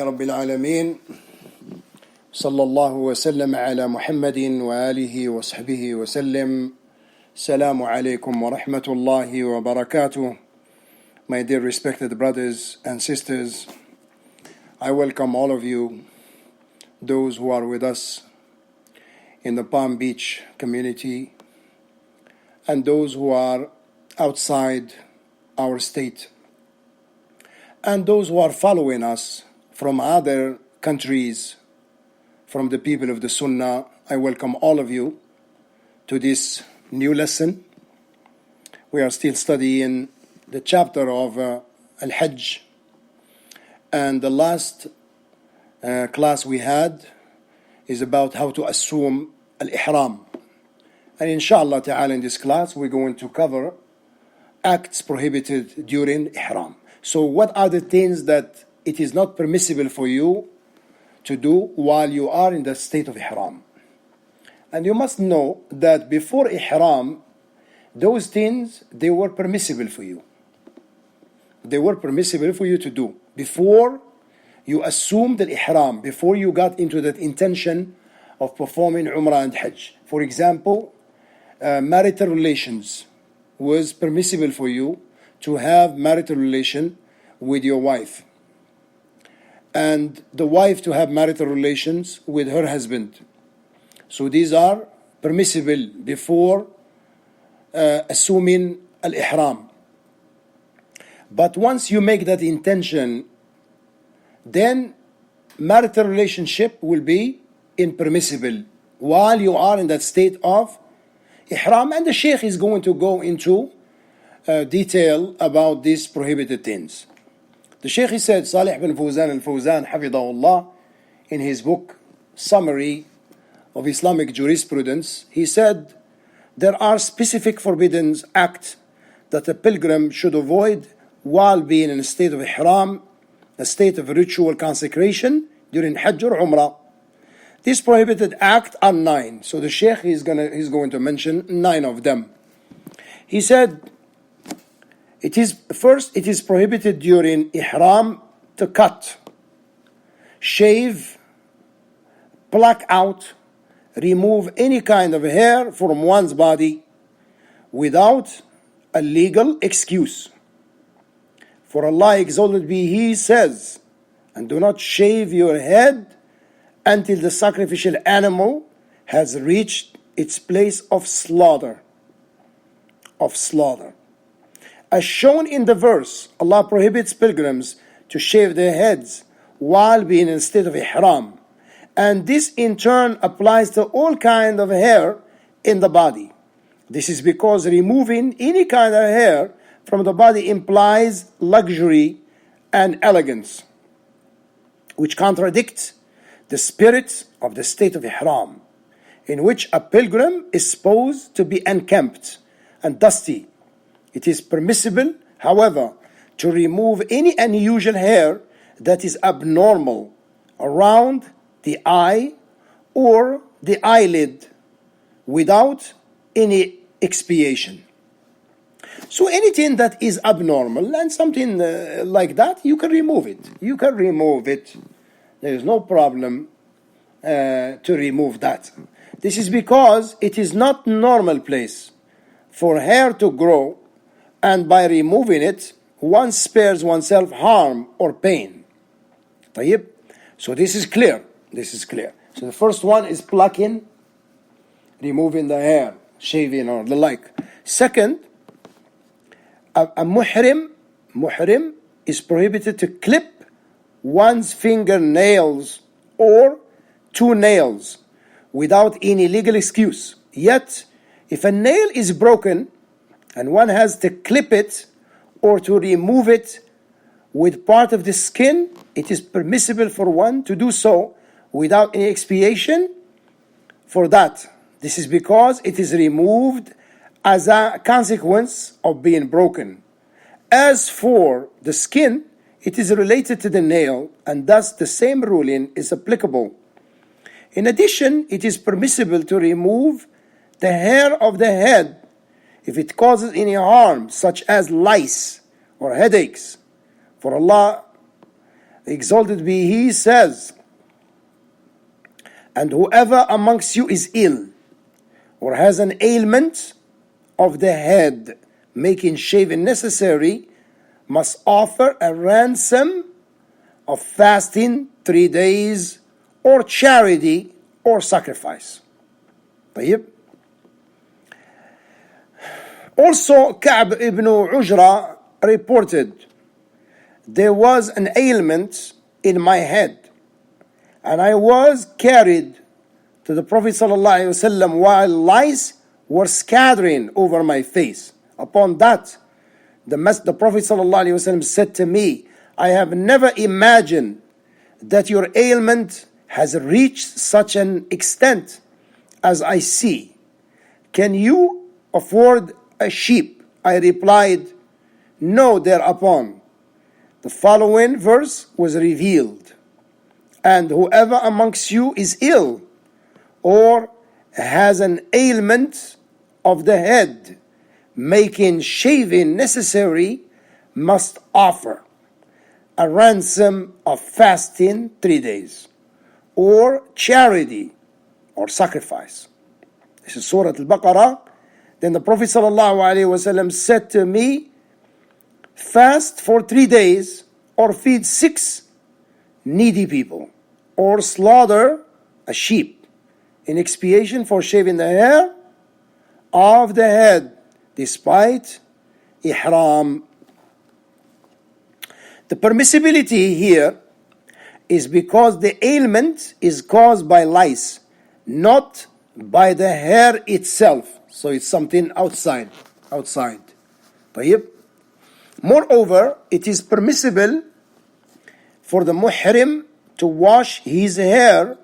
رب العالمين صلى الله وسلم على محمد وآله وصحبه وسلم. السلام عليكم ورحمة الله وبركاته. My dear respected brothers and sisters, I welcome all of you, those who are with us in the Palm Beach community and those who are outside our state and those who are following us from other countries, from the people of the Sunnah. I welcome all of you to this new lesson. We are still studying the chapter of Al-Hajj, and the last class we had is about how to assume Al-Ihram. And inshallah ta'ala, in this class we're going to cover acts prohibited during Ihram. So what are the things that it is not permissible for you to do while you are in the state of Ihram? And you must know that before Ihram, those things, they were permissible for you. They were permissible for you to do. Before you assumed the Ihram, before you got into that intention of performing Umrah and Hajj. For example, marital relations was permissible for you to have marital relation with your wife, and the wife to have marital relations with her husband. So these are permissible before assuming al-ihram. But once you make that intention, then marital relationship will be impermissible while you are in that state of ihram. And the Shaykh is going to go into detail about these prohibited things. The Shaykh, he said, Salih bin Fawzan al-Fawzan, Hafidahullah, in his book, Summary of Islamic Jurisprudence, he said, there are specific forbidden acts that a pilgrim should avoid while being in a state of ihram, a state of ritual consecration during Hajj or Umrah. These prohibited acts are 9. So the Shaykh is going to mention 9 of them. He said, it is prohibited during ihram to cut, shave, pluck out, remove any kind of hair from one's body without a legal excuse. For Allah exalted be He says, and do not shave your head until the sacrificial animal has reached its place of slaughter. As shown in the verse, Allah prohibits pilgrims to shave their heads while being in a state of ihram. And this in turn applies to all kinds of hair in the body. This is because removing any kind of hair from the body implies luxury and elegance, which contradicts the spirit of the state of ihram, in which a pilgrim is supposed to be unkempt and dusty. It is permissible, however, to remove any unusual hair that is abnormal around the eye or the eyelid without any expiation. So anything that is abnormal and something like that, you can remove it. There is no problem to remove that. This is because it is not normal place for hair to grow, and by removing it, one spares oneself harm or pain. طيب? So this is clear. So the first one is plucking, removing the hair, shaving or the like. Second, a muhrim is prohibited to clip one's fingernails or 2 nails without any legal excuse. Yet, if a nail is broken and one has to clip it or to remove it with part of the skin, it is permissible for one to do so without any expiation for that. This is because it is removed as a consequence of being broken. As for the skin, it is related to the nail, and thus the same ruling is applicable. In addition, it is permissible to remove the hair of the head if it causes any harm, such as lice or headaches. For Allah exalted be He, says, and whoever amongst you is ill or has an ailment of the head, making shaving necessary, must offer a ransom of fasting 3 days, or charity, or sacrifice. طيب. Also, Ka'b ibn Ujra reported, there was an ailment in my head, and I was carried to the Prophet ﷺ while lice were scattering over my face. Upon that, the Prophet ﷺ said to me, I have never imagined that your ailment has reached such an extent as I see. Can you afford a sheep? I replied, no. Thereupon, the following verse was revealed. And whoever amongst you is ill or has an ailment of the head, making shaving necessary, must offer a ransom of fasting 3 days, or charity, or sacrifice. This is Surah Al-Baqarah. Then the Prophet ﷺ said to me, fast for 3 days, or feed 6 needy people, or slaughter a sheep in expiation for shaving the hair of the head despite ihram. The permissibility here is because the ailment is caused by lice, not by the hair itself. So it's something outside. طيب. Moreover, it is permissible for the muhrim to wash his hair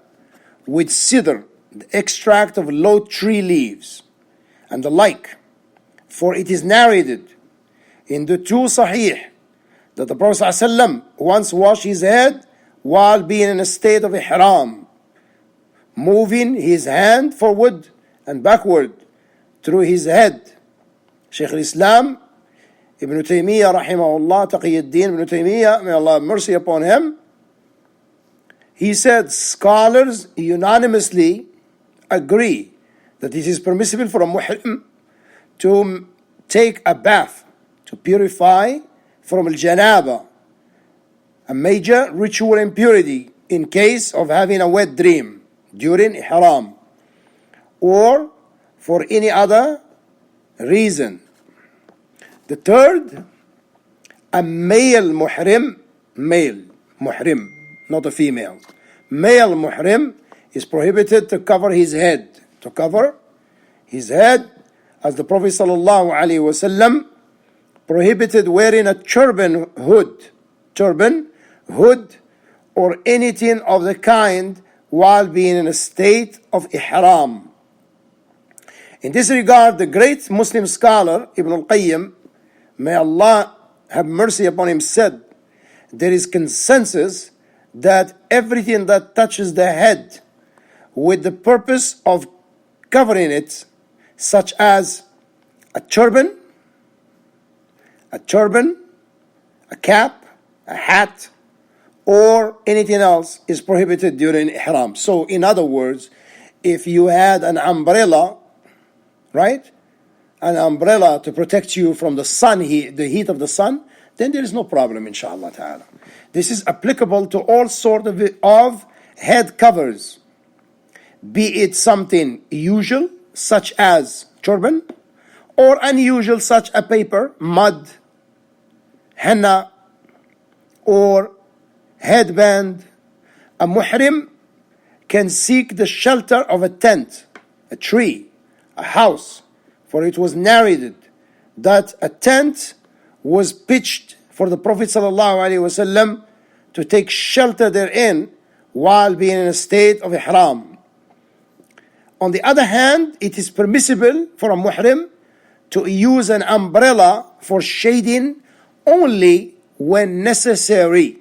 with sidr, the extract of low tree leaves, and the like. For it is narrated in the 2 Sahih that the Prophet ﷺ once washed his head while being in a state of ihram, moving his hand forward and backward through his head. Shaykh al-Islam Ibn Taymiyyah rahimahullah, Taqiyuddin Ibn Taymiyyah, may Allah have mercy upon him, he said scholars unanimously agree that it is permissible for a muhrim to take a bath to purify from al-janaba, a major ritual impurity, in case of having a wet dream during ihram, or for any other reason. The third, a male muhrim, not a female. Male muhrim is prohibited to cover his head. As the Prophet ﷺ prohibited wearing a turban hood, or anything of the kind while being in a state of ihram. In this regard, the great Muslim scholar Ibn al-Qayyim, may Allah have mercy upon him, said, there is consensus that everything that touches the head with the purpose of covering it, such as a turban, a cap, a hat, or anything else, is prohibited during ihram. So in other words, if you had an umbrella, right? An umbrella to protect you from the sun, the heat of the sun, then there is no problem, inshallah ta'ala. This is applicable to all sorts of head covers, be it something usual, such as turban, or unusual, such as paper, mud, henna, or headband. A muhrim can seek the shelter of a tent, a tree, a house, for it was narrated that a tent was pitched for the Prophet ﷺ to take shelter therein while being in a state of ihram. On the other hand, it is permissible for a muhrim to use an umbrella for shading only when necessary.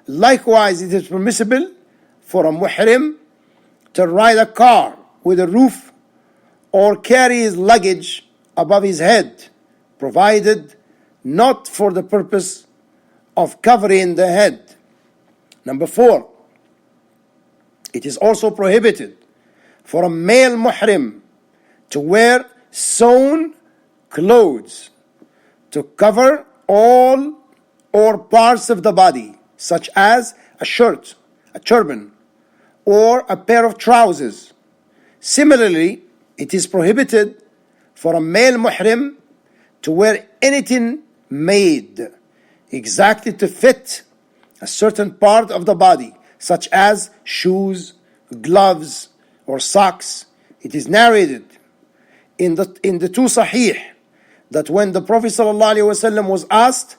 Likewise, it is permissible for a muhrim to ride a car with a roof or carry his luggage above his head, provided not for the purpose of covering the head. Number 4, it is also prohibited for a male muhrim to wear sewn clothes to cover all or parts of the body, such as a shirt, a turban, or a pair of trousers. Similarly, it is prohibited for a male muhrim to wear anything made exactly to fit a certain part of the body, such as shoes, gloves, or socks. It is narrated in the two Sahih that when the Prophet ﷺ was asked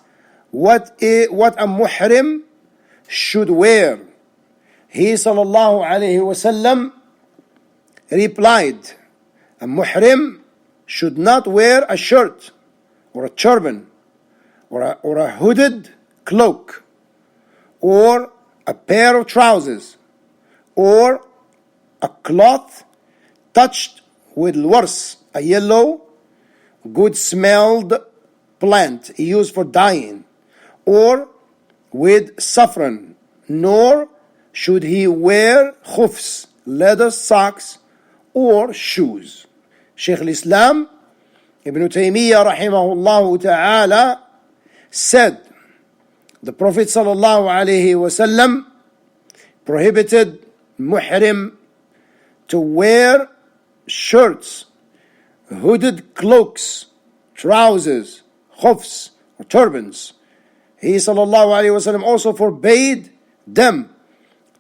what a muhrim should wear, he ﷺ replied, a muhrim should not wear a shirt or a turban or a hooded cloak or a pair of trousers or a cloth touched with wars, a yellow, good-smelled plant used for dyeing, or with saffron, nor should he wear khufs, leather socks, or shoes. Shaykh al-Islam Ibn Taymiyyah rahimahullah ta'ala said, the Prophet sallallahu alayhi wasallam prohibited muhrim to wear shirts, hooded cloaks, trousers, khufs, or turbans. He sallallahu alayhi wasallam also forbade them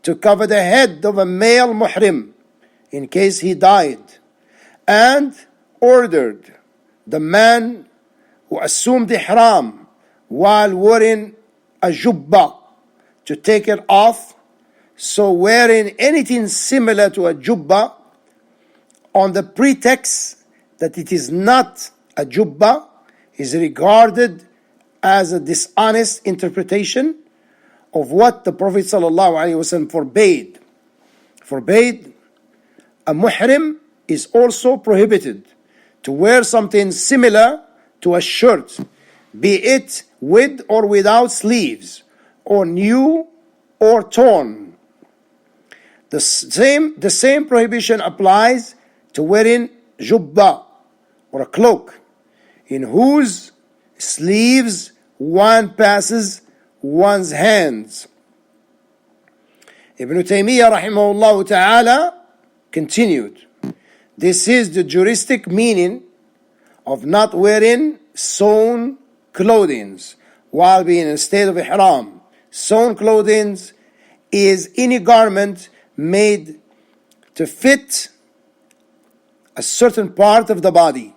to cover the head of a male muhrim in case he died, and ordered the man who assumed ihram while wearing a jubba to take it off. So wearing anything similar to a jubba on the pretext that it is not a jubba is regarded as a dishonest interpretation of what the Prophet ﷺ forbade. A muhrim is also prohibited to wear something similar to a shirt, be it with or without sleeves, or new or torn. The same prohibition applies to wearing jubba or a cloak in whose sleeves one passes one's hands. Ibn Taymiyyah rahimahullah ta'ala continued, this is the juristic meaning of not wearing sewn clothing while being in a state of ihram. Sewn clothing is any garment made to fit a certain part of the body.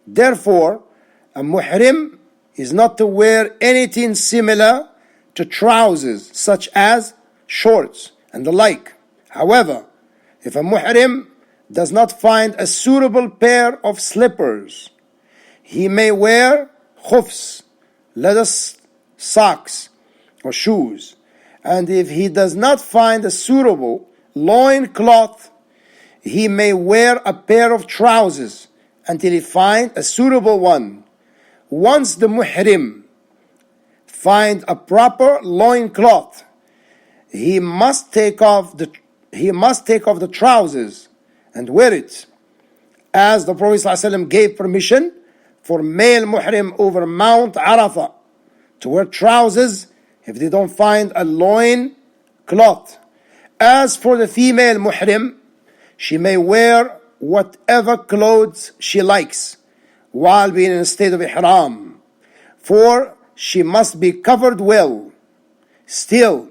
Therefore, a muhrim is not to wear anything similar to trousers, such as shorts and the like. However, if a muhrim does not find a suitable pair of slippers, he may wear khufs, leather socks, or shoes. And if he does not find a suitable loin cloth, he may wear a pair of trousers until he finds a suitable one. Once the muhrim finds a proper loin cloth, he must take off the trousers and wear it, as the Prophet ﷺ gave permission for male muhrim over Mount Arafah to wear trousers if they don't find a loin cloth. As for the female muhrim, she may wear whatever clothes she likes while being in a state of ihram, for she must be covered well. Still,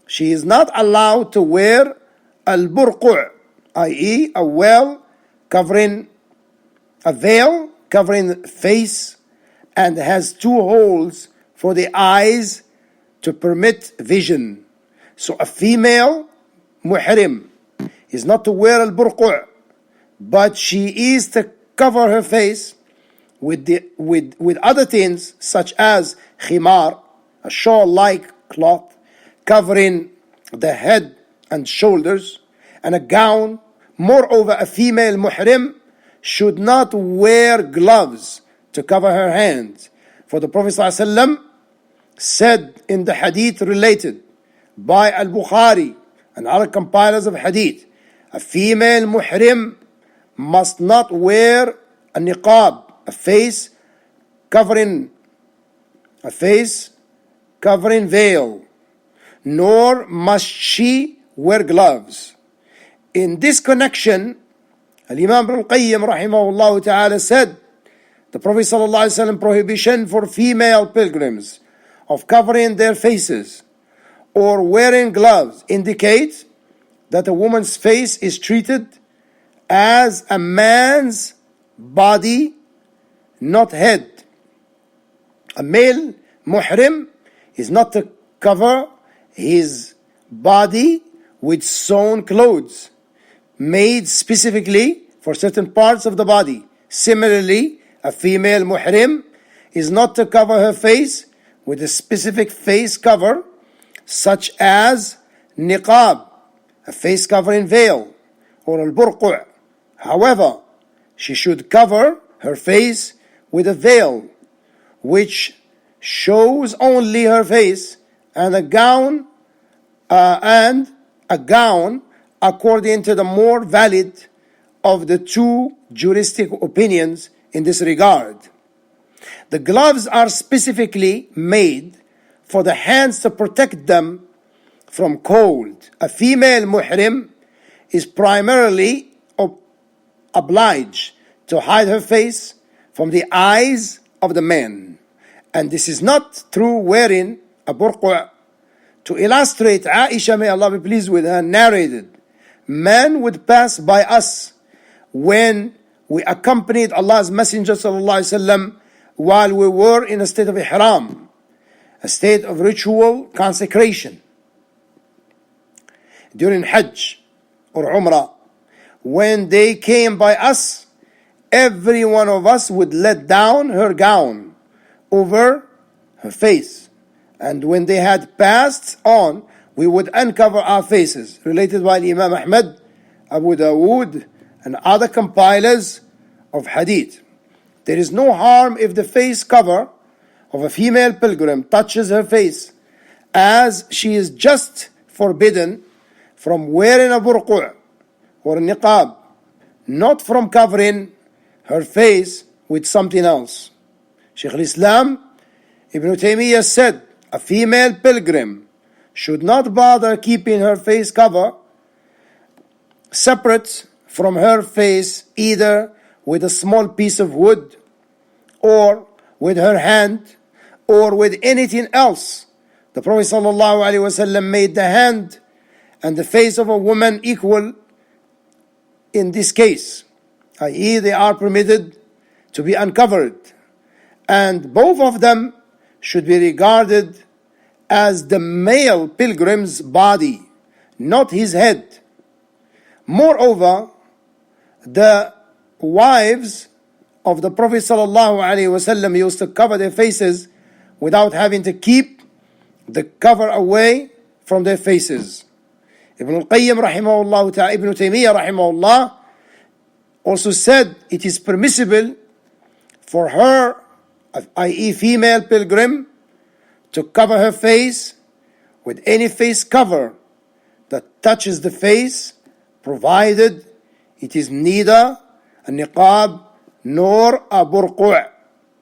she is not allowed to wear al-burqu', i.e. a veil covering face and has 2 holes for the eyes to permit vision. So a female muhrim is not to wear al-burqu', but she is to cover her face with other things such as khimar, a shawl-like cloth covering the head and shoulders, and a gown. Moreover, a female muhrim should not wear gloves to cover her hands, for the Prophet ﷺ said in the hadith related by Al-Bukhari and other compilers of hadith, a female muhrim must not wear a niqab, a face covering veil, nor must she wear gloves. In this connection, Al-Imam Ibn al-Qayyim rahimahullah ta'ala said, the Prophet sallallahu alaihi wasallam prohibition for female pilgrims of covering their faces or wearing gloves indicates that a woman's face is treated as a man's body, not head. A male muhrim is not to cover his body with sewn clothes made specifically for certain parts of the body. Similarly, a female muhrim is not to cover her face with a specific face cover such as niqab, a face covering veil, or al-burqu'. However, she should cover her face with a veil which shows only her face, and a gown according to the more valid of the two juristic opinions in this regard. The gloves are specifically made for the hands to protect them from cold. A female muhrim is primarily obliged to hide her face from the eyes of the men, and this is not through wearing a burqa. To illustrate, Aisha, may Allah be pleased with her, narrated, men would pass by us when we accompanied Allah's Messenger sallallahu alaihi wasallam while we were in a state of ihram, a state of ritual consecration during Hajj or Umrah. When they came by us, every one of us would let down her gown over her face, and when they had passed on, we would uncover our faces. Related by Imam Ahmad, Abu Dawood, and other compilers of hadith. There is no harm if the face cover of a female pilgrim touches her face, as she is just forbidden from wearing a burqa' or a niqab, not from covering her face with something else. Shaykh al-Islam Ibn Taymiyyah said, a female pilgrim should not bother keeping her face cover separate from her face, either with a small piece of wood, or with her hand, or with anything else. The Prophet ﷺ made the hand and the face of a woman equal in this case, i.e., they are permitted to be uncovered, and both of them should be regarded as the male pilgrim's body, not his head. Moreover, the wives of the Prophet ﷺ used to cover their faces without having to keep the cover away from their faces. Ibn al-Qayyim rahimahullah ta'ala, Ibn Taymiyyah rahimahullah also said it is permissible for her, i.e. female pilgrim, to cover her face with any face cover that touches the face, provided it is neither a niqab nor a burqu'.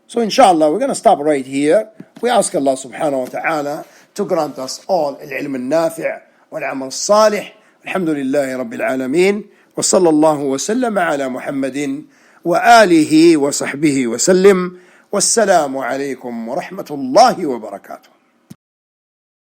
So inshallah, we're going to stop right here. We ask Allah subhanahu wa ta'ala to grant us all al-ilm al-nafi' wal-amal al-salih. Alhamdulillahi rabbil alameen. Wa sallallahu wa sallam ala Muhammadin wa alihi wa sahbihi wa sallim. Wassalamu alaykum wa rahmatullahi wa barakatuh.